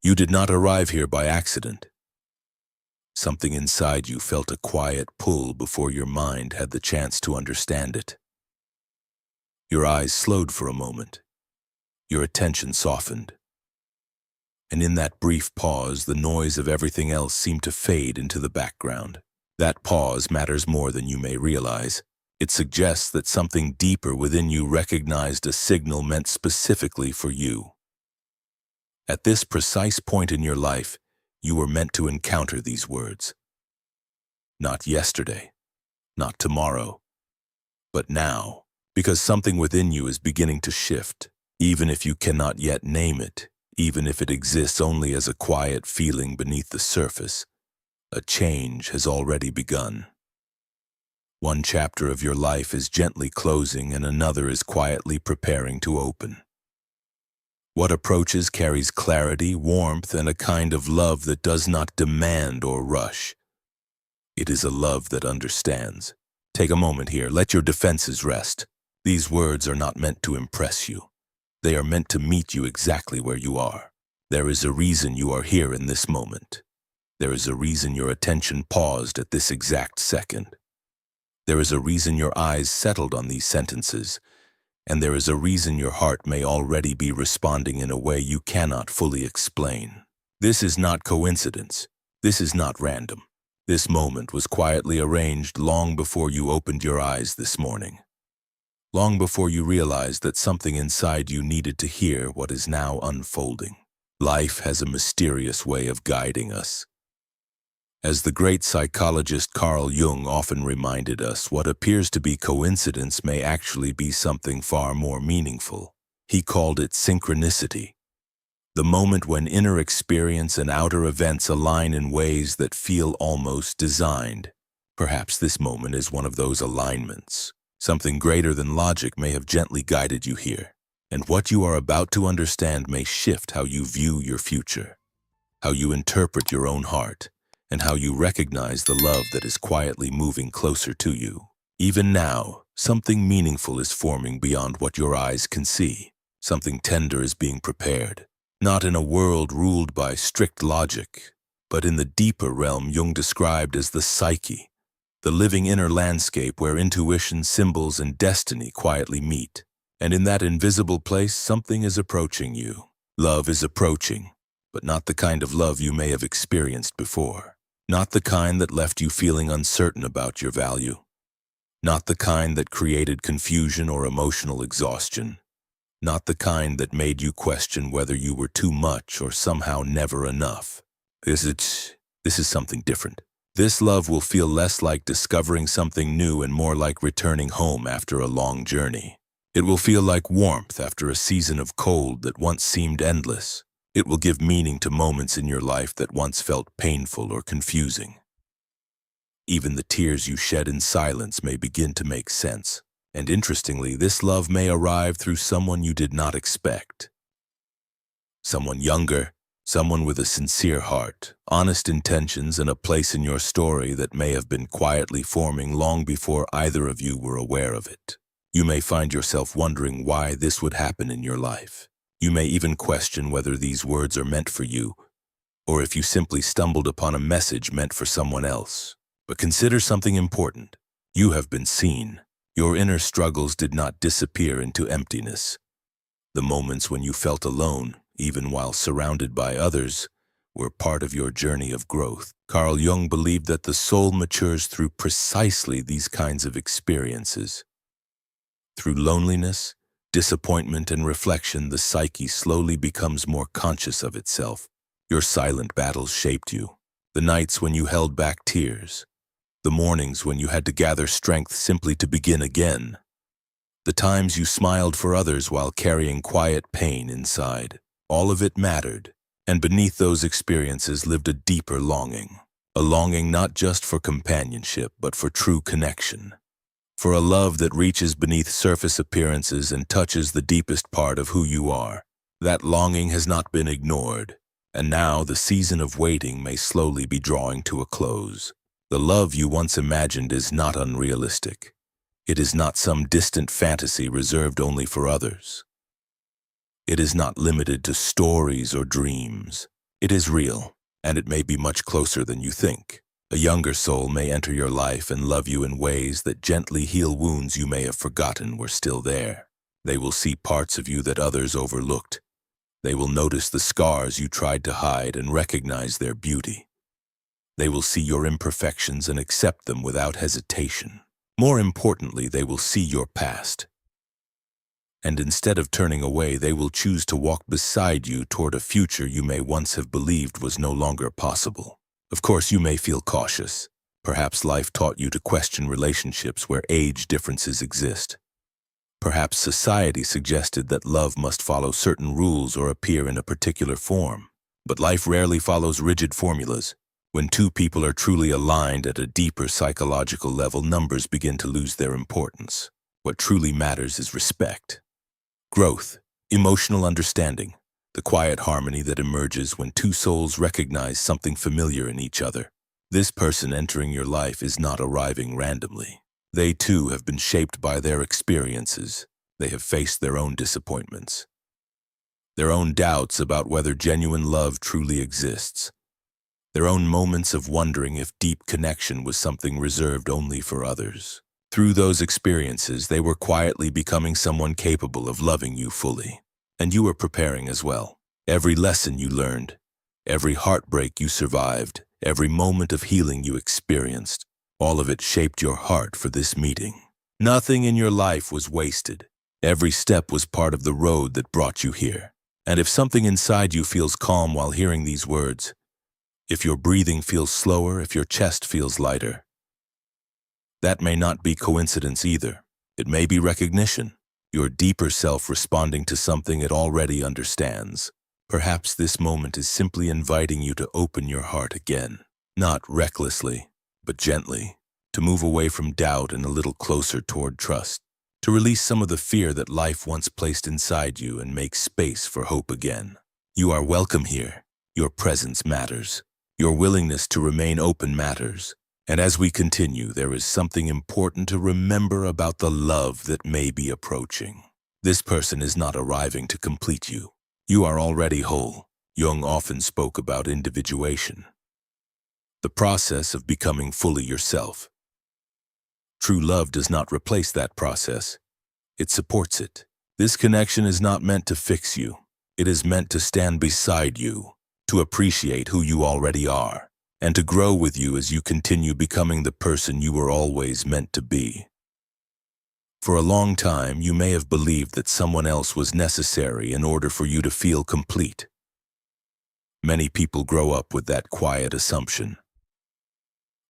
You did not arrive here by accident. Something inside you felt a quiet pull before your mind had the chance to understand it. Your eyes slowed for a moment. Your attention softened. And in that brief pause, the noise of everything else seemed to fade into the background. That pause matters more than you may realize. It suggests that something deeper within you recognized a signal meant specifically for you. At this precise point in your life, you were meant to encounter these words. Not yesterday, not tomorrow, but now, because something within you is beginning to shift, even if you cannot yet name it, even if it exists only as a quiet feeling beneath the surface. A change has already begun. One chapter of your life is gently closing and another is quietly preparing to open. What approaches carries clarity, warmth, and a kind of love that does not demand or rush. It is a love that understands. Take a moment here. Let your defenses rest. These words are not meant to impress you. They are meant to meet you exactly where you are. There is a reason you are here in this moment. There is a reason your attention paused at this exact second. There is a reason your eyes settled on these sentences. And there is a reason your heart may already be responding in a way you cannot fully explain. This is not coincidence. This is not random. This moment was quietly arranged long before you opened your eyes this morning. Long before you realized that something inside you needed to hear what is now unfolding. Life has a mysterious way of guiding us. As the great psychologist Carl Jung often reminded us, what appears to be coincidence may actually be something far more meaningful. He called it synchronicity, the moment when inner experience and outer events align in ways that feel almost designed. Perhaps this moment is one of those alignments. Something greater than logic may have gently guided you here, and what you are about to understand may shift how you view your future, how you interpret your own heart, and how you recognize the love that is quietly moving closer to you. Even now, something meaningful is forming beyond what your eyes can see. Something tender is being prepared, not in a world ruled by strict logic, but in the deeper realm Jung described as the psyche, the living inner landscape where intuition, symbols, and destiny quietly meet. And in that invisible place, something is approaching you. Love is approaching, but not the kind of love you may have experienced before. Not the kind that left you feeling uncertain about your value. Not the kind that created confusion or emotional exhaustion. Not the kind that made you question whether you were too much or somehow never enough. This is something different. This love will feel less like discovering something new and more like returning home after a long journey. It will feel like warmth after a season of cold that once seemed endless. It will give meaning to moments in your life that once felt painful or confusing. Even the tears you shed in silence may begin to make sense. And interestingly, this love may arrive through someone you did not expect. Someone younger, someone with a sincere heart, honest intentions, and a place in your story that may have been quietly forming long before either of you were aware of it. You may find yourself wondering why this would happen in your life. You may even question whether these words are meant for you, or if you simply stumbled upon a message meant for someone else. But consider something important. You have been seen. Your inner struggles did not disappear into emptiness. The moments when you felt alone, even while surrounded by others, were part of your journey of growth. Carl Jung believed that the soul matures through precisely these kinds of experiences. Through loneliness, disappointment, and reflection, the psyche slowly becomes more conscious of itself. Your silent battles shaped you. The nights when you held back tears. The mornings when you had to gather strength simply to begin again. The times you smiled for others while carrying quiet pain inside. All of it mattered, and beneath those experiences lived a deeper longing. A longing not just for companionship, but for true connection. For a love that reaches beneath surface appearances and touches the deepest part of who you are. That longing has not been ignored, and now the season of waiting may slowly be drawing to a close. The love you once imagined is not unrealistic. It is not some distant fantasy reserved only for others. It is not limited to stories or dreams. It is real, and it may be much closer than you think. A younger soul may enter your life and love you in ways that gently heal wounds you may have forgotten were still there. They will see parts of you that others overlooked. They will notice the scars you tried to hide and recognize their beauty. They will see your imperfections and accept them without hesitation. More importantly, they will see your past. And instead of turning away, they will choose to walk beside you toward a future you may once have believed was no longer possible. Of course, you may feel cautious. Perhaps life taught you to question relationships where age differences exist. Perhaps society suggested that love must follow certain rules or appear in a particular form. But life rarely follows rigid formulas. When two people are truly aligned at a deeper psychological level, numbers begin to lose their importance. What truly matters is respect, growth, emotional understanding, the quiet harmony that emerges when two souls recognize something familiar in each other. This person entering your life is not arriving randomly. They too have been shaped by their experiences. They have faced their own disappointments, their own doubts about whether genuine love truly exists, their own moments of wondering if deep connection was something reserved only for others. Through those experiences, they were quietly becoming someone capable of loving you fully. And you were preparing as well. Every lesson you learned, every heartbreak you survived, every moment of healing you experienced, all of it shaped your heart for this meeting. Nothing in your life was wasted. Every step was part of the road that brought you here. And if something inside you feels calm while hearing these words, if your breathing feels slower, if your chest feels lighter, that may not be coincidence either. It may be recognition, your deeper self responding to something it already understands. Perhaps this moment is simply inviting you to open your heart again, not recklessly, but gently, to move away from doubt and a little closer toward trust, to release some of the fear that life once placed inside you and make space for hope again. You are welcome here. Your presence matters. Your willingness to remain open matters. And as we continue, there is something important to remember about the love that may be approaching. This person is not arriving to complete you. You are already whole. Jung often spoke about individuation, the process of becoming fully yourself. True love does not replace that process. It supports it. This connection is not meant to fix you. It is meant to stand beside you, to appreciate who you already are, and to grow with you as you continue becoming the person you were always meant to be. For a long time, you may have believed that someone else was necessary in order for you to feel complete. Many people grow up with that quiet assumption.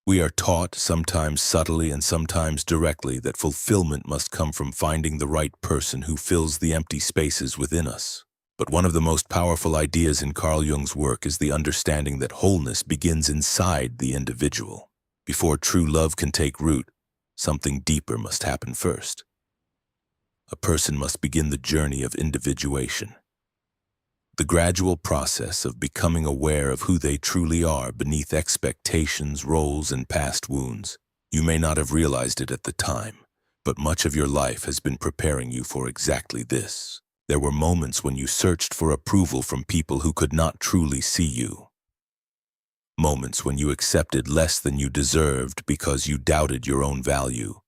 We are taught, sometimes subtly and sometimes directly, that fulfillment must come from finding the right person who fills the empty spaces within us. But one of the most powerful ideas in Carl Jung's work is the understanding that wholeness begins inside the individual. Before true love can take root, something deeper must happen first. A person must begin the journey of individuation, the gradual process of becoming aware of who they truly are beneath expectations, roles, and past wounds. You may not have realized it at the time, but much of your life has been preparing you for exactly this. There were moments when you searched for approval from people who could not truly see you. Moments when you accepted less than you deserved because you doubted your own value.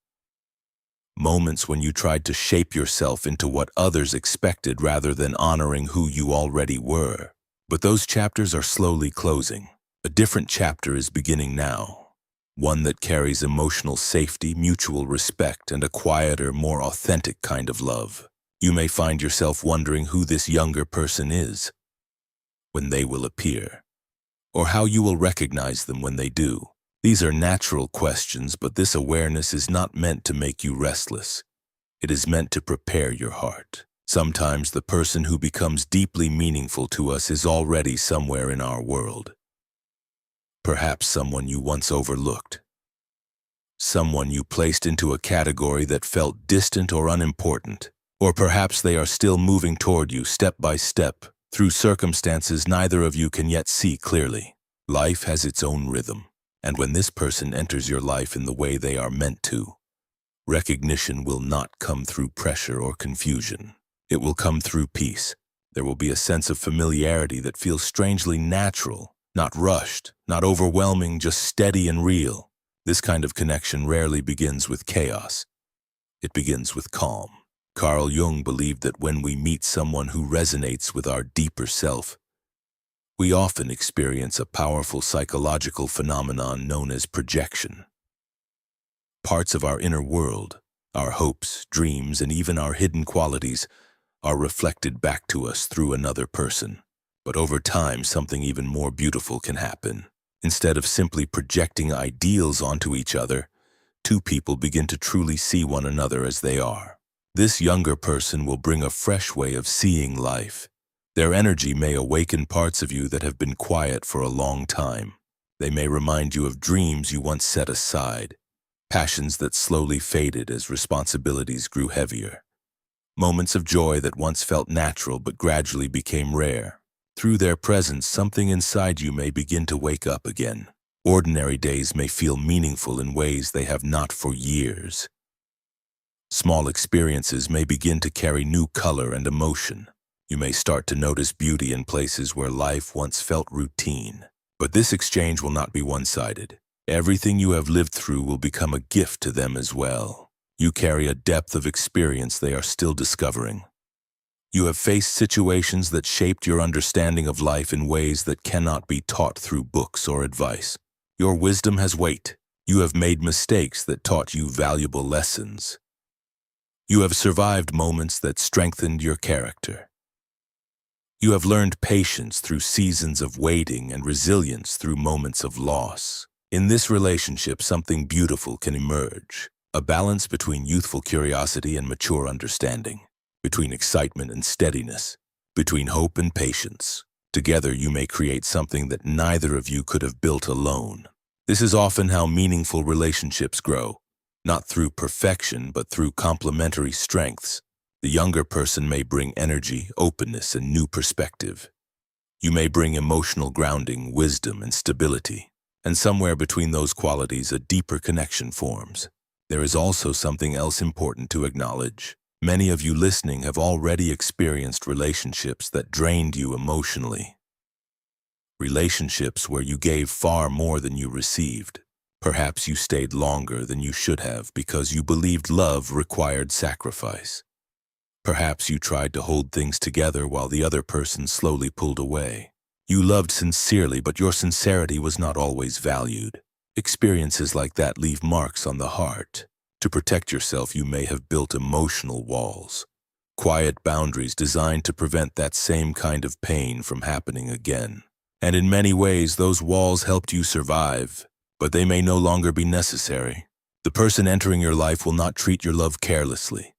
Moments when you tried to shape yourself into what others expected rather than honoring who you already were. But those chapters are slowly closing. A different chapter is beginning now. One that carries emotional safety, mutual respect, and a quieter, more authentic kind of love. You may find yourself wondering who this younger person is, when they will appear, or how you will recognize them when they do. These are natural questions, but this awareness is not meant to make you restless. It is meant to prepare your heart. Sometimes the person who becomes deeply meaningful to us is already somewhere in our world. Perhaps someone you once overlooked. Someone you placed into a category that felt distant or unimportant. Or perhaps they are still moving toward you step by step, through circumstances neither of you can yet see clearly. Life has its own rhythm, and when this person enters your life in the way they are meant to, recognition will not come through pressure or confusion. It will come through peace. There will be a sense of familiarity that feels strangely natural, not rushed, not overwhelming, just steady and real. This kind of connection rarely begins with chaos. It begins with calm. Carl Jung believed that when we meet someone who resonates with our deeper self, we often experience a powerful psychological phenomenon known as projection. Parts of our inner world, our hopes, dreams, and even our hidden qualities are reflected back to us through another person. But over time, something even more beautiful can happen. Instead of simply projecting ideals onto each other, two people begin to truly see one another as they are. This younger person will bring a fresh way of seeing life. Their energy may awaken parts of you that have been quiet for a long time. They may remind you of dreams you once set aside, passions that slowly faded as responsibilities grew heavier, moments of joy that once felt natural but gradually became rare. Through their presence, something inside you may begin to wake up again. Ordinary days may feel meaningful in ways they have not for years. Small experiences may begin to carry new color and emotion. You may start to notice beauty in places where life once felt routine. But this exchange will not be one-sided. Everything you have lived through will become a gift to them as well. You carry a depth of experience they are still discovering. You have faced situations that shaped your understanding of life in ways that cannot be taught through books or advice. Your wisdom has weight. You have made mistakes that taught you valuable lessons. You have survived moments that strengthened your character. You have learned patience through seasons of waiting and resilience through moments of loss. In this relationship, something beautiful can emerge, a balance between youthful curiosity and mature understanding, between excitement and steadiness, between hope and patience. Together, you may create something that neither of you could have built alone. This is often how meaningful relationships grow, not through perfection, but through complementary strengths. The younger person may bring energy, openness, and new perspective. You may bring emotional grounding, wisdom, and stability. And somewhere between those qualities, a deeper connection forms. There is also something else important to acknowledge. Many of you listening have already experienced relationships that drained you emotionally. Relationships where you gave far more than you received. Perhaps you stayed longer than you should have because you believed love required sacrifice. Perhaps you tried to hold things together while the other person slowly pulled away. You loved sincerely, but your sincerity was not always valued. Experiences like that leave marks on the heart. To protect yourself, you may have built emotional walls, quiet boundaries designed to prevent that same kind of pain from happening again. And in many ways, those walls helped you survive, but they may no longer be necessary. The person entering your life will not treat your love carelessly.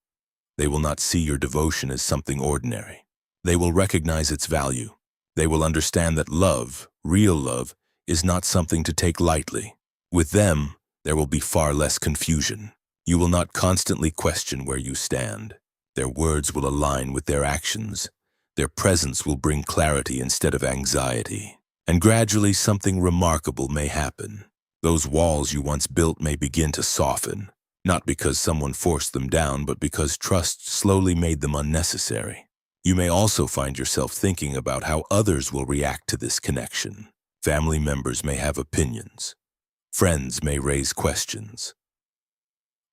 They will not see your devotion as something ordinary. They will recognize its value. They will understand that love, real love, is not something to take lightly. With them, there will be far less confusion. You will not constantly question where you stand. Their words will align with their actions. Their presence will bring clarity instead of anxiety. And gradually, something remarkable may happen. Those walls you once built may begin to soften, not because someone forced them down, but because trust slowly made them unnecessary. You may also find yourself thinking about how others will react to this connection. Family members may have opinions. Friends may raise questions.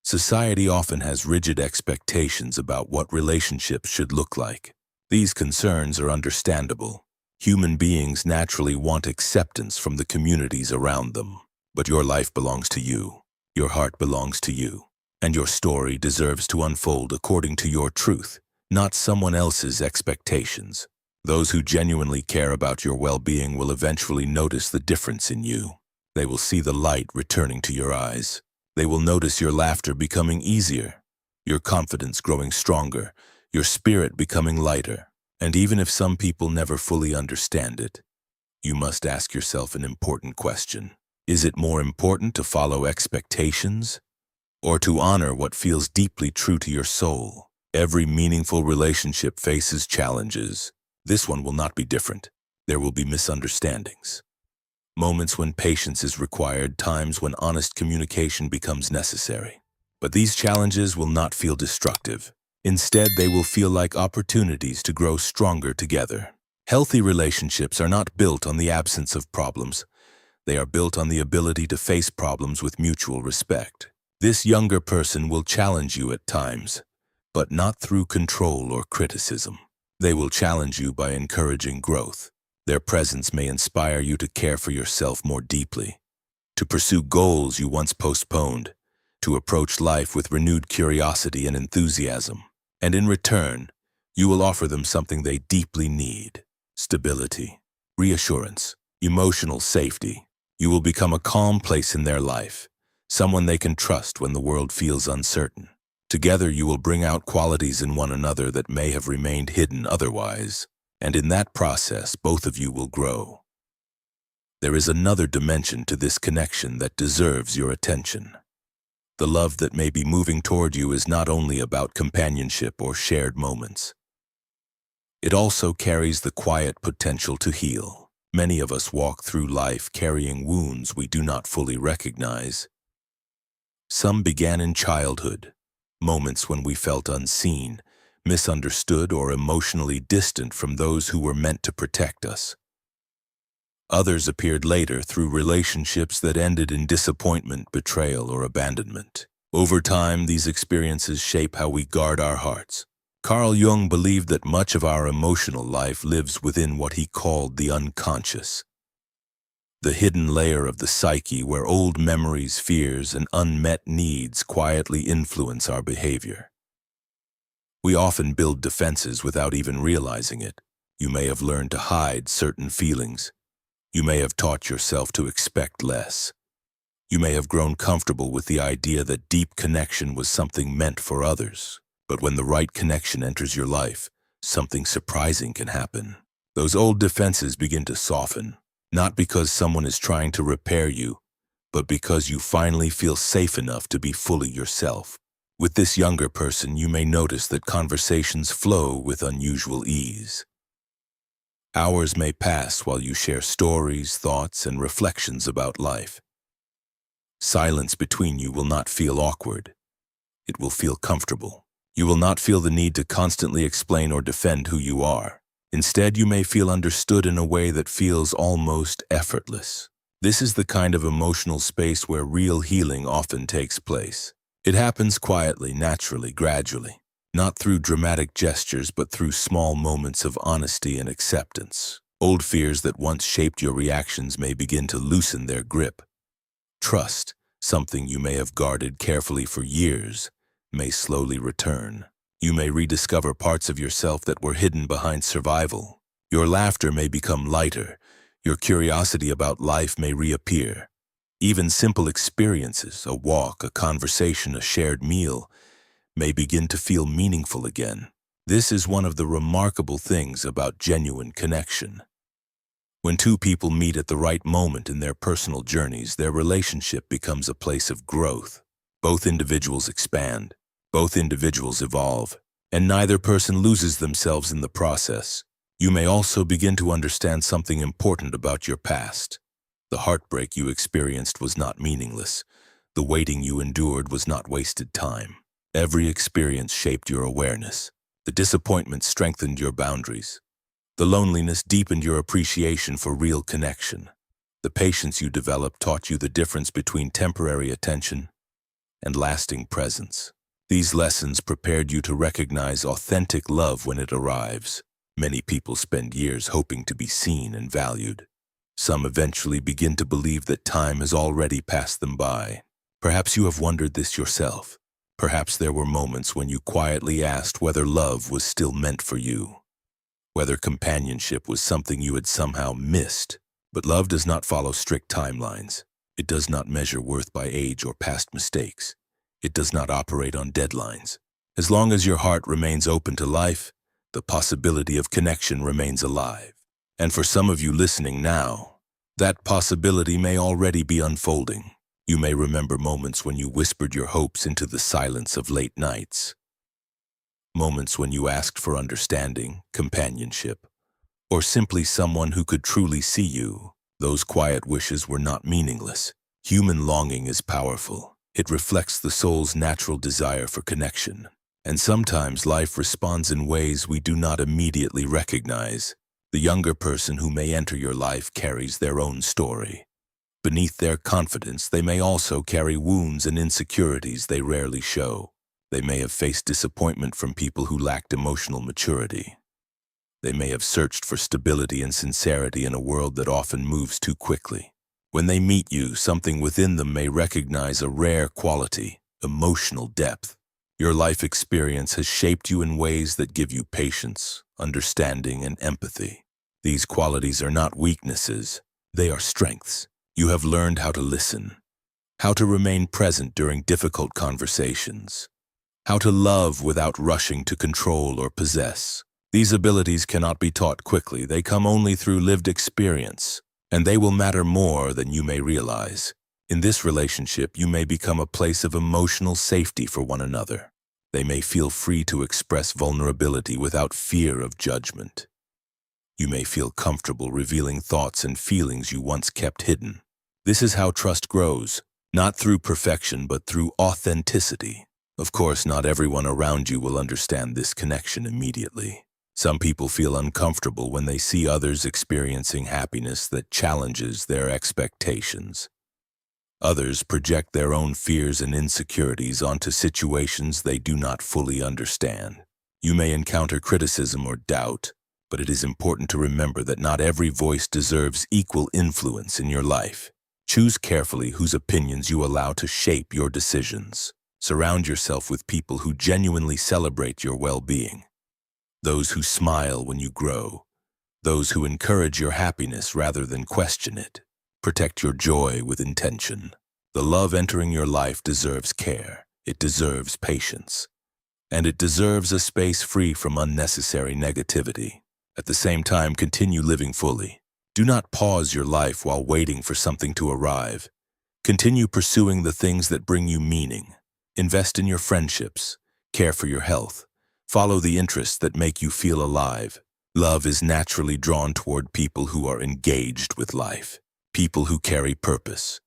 Society often has rigid expectations about what relationships should look like. These concerns are understandable. Human beings naturally want acceptance from the communities around them. But your life belongs to you. Your heart belongs to you. And your story deserves to unfold according to your truth, not someone else's expectations. Those who genuinely care about your well-being will eventually notice the difference in you. They will see the light returning to your eyes. They will notice your laughter becoming easier, your confidence growing stronger, your spirit becoming lighter. And even if some people never fully understand it, you must ask yourself an important question. Is it more important to follow expectations or to honor what feels deeply true to your soul? Every meaningful relationship faces challenges. This one will not be different. There will be misunderstandings. Moments when patience is required, times when honest communication becomes necessary. But these challenges will not feel destructive. Instead, they will feel like opportunities to grow stronger together. Healthy relationships are not built on the absence of problems. They are built on the ability to face problems with mutual respect. This younger person will challenge you at times, but not through control or criticism. They will challenge you by encouraging growth. Their presence may inspire you to care for yourself more deeply, to pursue goals you once postponed, to approach life with renewed curiosity and enthusiasm. And in return, you will offer them something they deeply need: stability, reassurance, emotional safety. You will become a calm place in their life, someone they can trust when the world feels uncertain. Together you will bring out qualities in one another that may have remained hidden otherwise, and in that process both of you will grow. There is another dimension to this connection that deserves your attention. The love that may be moving toward you is not only about companionship or shared moments. It also carries the quiet potential to heal. Many of us walk through life carrying wounds we do not fully recognize. Some began in childhood, moments when we felt unseen, misunderstood, or emotionally distant from those who were meant to protect us. Others appeared later through relationships that ended in disappointment, betrayal, or abandonment. Over time, these experiences shape how we guard our hearts. Carl Jung believed that much of our emotional life lives within what he called the unconscious, the hidden layer of the psyche where old memories, fears, and unmet needs quietly influence our behavior. We often build defenses without even realizing it. You may have learned to hide certain feelings. You may have taught yourself to expect less. You may have grown comfortable with the idea that deep connection was something meant for others. But when the right connection enters your life, something surprising can happen. Those old defenses begin to soften, not because someone is trying to repair you, but because you finally feel safe enough to be fully yourself. With this younger person, you may notice that conversations flow with unusual ease. Hours may pass while you share stories, thoughts, and reflections about life. Silence between you will not feel awkward. It will feel comfortable. You will not feel the need to constantly explain or defend who you are. Instead, you may feel understood in a way that feels almost effortless. This is the kind of emotional space where real healing often takes place. It happens quietly, naturally, gradually, not through dramatic gestures, but through small moments of honesty and acceptance. Old fears that once shaped your reactions may begin to loosen their grip. Trust, something you may have guarded carefully for years, may slowly return. You may rediscover parts of yourself that were hidden behind survival. Your laughter may become lighter. Your curiosity about life may reappear. Even simple experiences, a walk, a conversation, a shared meal, may begin to feel meaningful again. This is one of the remarkable things about genuine connection. When two people meet at the right moment in their personal journeys, their relationship becomes a place of growth. Both individuals expand. Both individuals evolve, and neither person loses themselves in the process. You may also begin to understand something important about your past. The heartbreak you experienced was not meaningless. The waiting you endured was not wasted time. Every experience shaped your awareness. The disappointment strengthened your boundaries. The loneliness deepened your appreciation for real connection. The patience you developed taught you the difference between temporary attention and lasting presence. These lessons prepared you to recognize authentic love when it arrives. Many people spend years hoping to be seen and valued. Some eventually begin to believe that time has already passed them by. Perhaps you have wondered this yourself. Perhaps there were moments when you quietly asked whether love was still meant for you, whether companionship was something you had somehow missed. But love does not follow strict timelines. It does not measure worth by age or past mistakes. It does not operate on deadlines. As long as your heart remains open to life, the possibility of connection remains alive. And for some of you listening now, that possibility may already be unfolding. You may remember moments when you whispered your hopes into the silence of late nights. Moments when you asked for understanding, companionship, or simply someone who could truly see you. Those quiet wishes were not meaningless. Human longing is powerful. It reflects the soul's natural desire for connection. And sometimes life responds in ways we do not immediately recognize. The younger person who may enter your life carries their own story. Beneath their confidence, they may also carry wounds and insecurities they rarely show. They may have faced disappointment from people who lacked emotional maturity. They may have searched for stability and sincerity in a world that often moves too quickly. When they meet you, something within them may recognize a rare quality, emotional depth. Your life experience has shaped you in ways that give you patience, understanding, and empathy. These qualities are not weaknesses, they are strengths. You have learned how to listen, how to remain present during difficult conversations, how to love without rushing to control or possess. These abilities cannot be taught quickly, they come only through lived experience, and they will matter more than you may realize. In this relationship, you may become a place of emotional safety for one another. They may feel free to express vulnerability without fear of judgment. You may feel comfortable revealing thoughts and feelings you once kept hidden. This is how trust grows, not through perfection but through authenticity. Of course, not everyone around you will understand this connection immediately. Some people feel uncomfortable when they see others experiencing happiness that challenges their expectations. Others project their own fears and insecurities onto situations they do not fully understand. You may encounter criticism or doubt, but it is important to remember that not every voice deserves equal influence in your life. Choose carefully whose opinions you allow to shape your decisions. Surround yourself with people who genuinely celebrate your well-being. Those who smile when you grow. Those who encourage your happiness rather than question it. Protect your joy with intention. The love entering your life deserves care. It deserves patience. And it deserves a space free from unnecessary negativity. At the same time, continue living fully. Do not pause your life while waiting for something to arrive. Continue pursuing the things that bring you meaning. Invest in your friendships. Care for your health. Follow the interests that make you feel alive. Love is naturally drawn toward people who are engaged with life. People who carry purpose.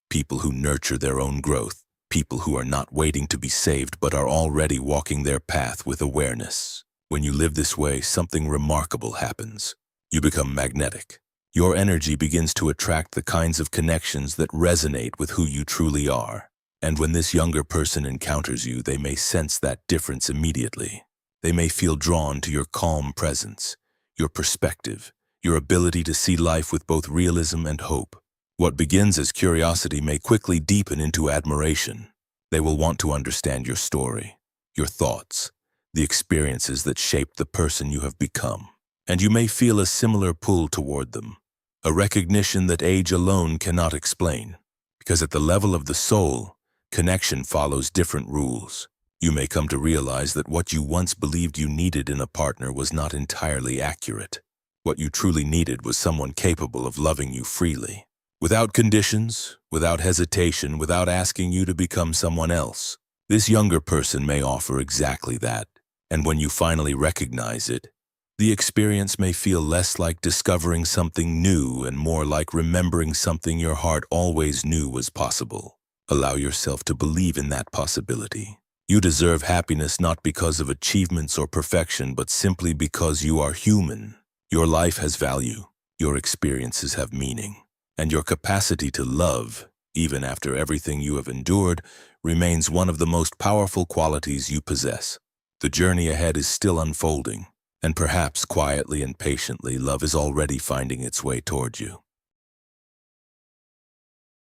People who nurture their own growth. People who are not waiting to be saved but are already walking their path with awareness. When you live this way, something remarkable happens. You become magnetic. Your energy begins to attract the kinds of connections that resonate with who you truly are. And when this younger person encounters you, they may sense that difference immediately. They may feel drawn to your calm presence, your perspective, your ability to see life with both realism and hope. What begins as curiosity may quickly deepen into admiration. They will want to understand your story, your thoughts, the experiences that shaped the person you have become. And you may feel a similar pull toward them, a recognition that age alone cannot explain. Because at the level of the soul, connection follows different rules. You may come to realize that what you once believed you needed in a partner was not entirely accurate. What you truly needed was someone capable of loving you freely. Without conditions, without hesitation, without asking you to become someone else. This younger person may offer exactly that. And when you finally recognize it, the experience may feel less like discovering something new and more like remembering something your heart always knew was possible. Allow yourself to believe in that possibility. You deserve happiness not because of achievements or perfection, but simply because you are human. Your life has value, your experiences have meaning, and your capacity to love, even after everything you have endured, remains one of the most powerful qualities you possess. The journey ahead is still unfolding, and perhaps quietly and patiently, love is already finding its way toward you.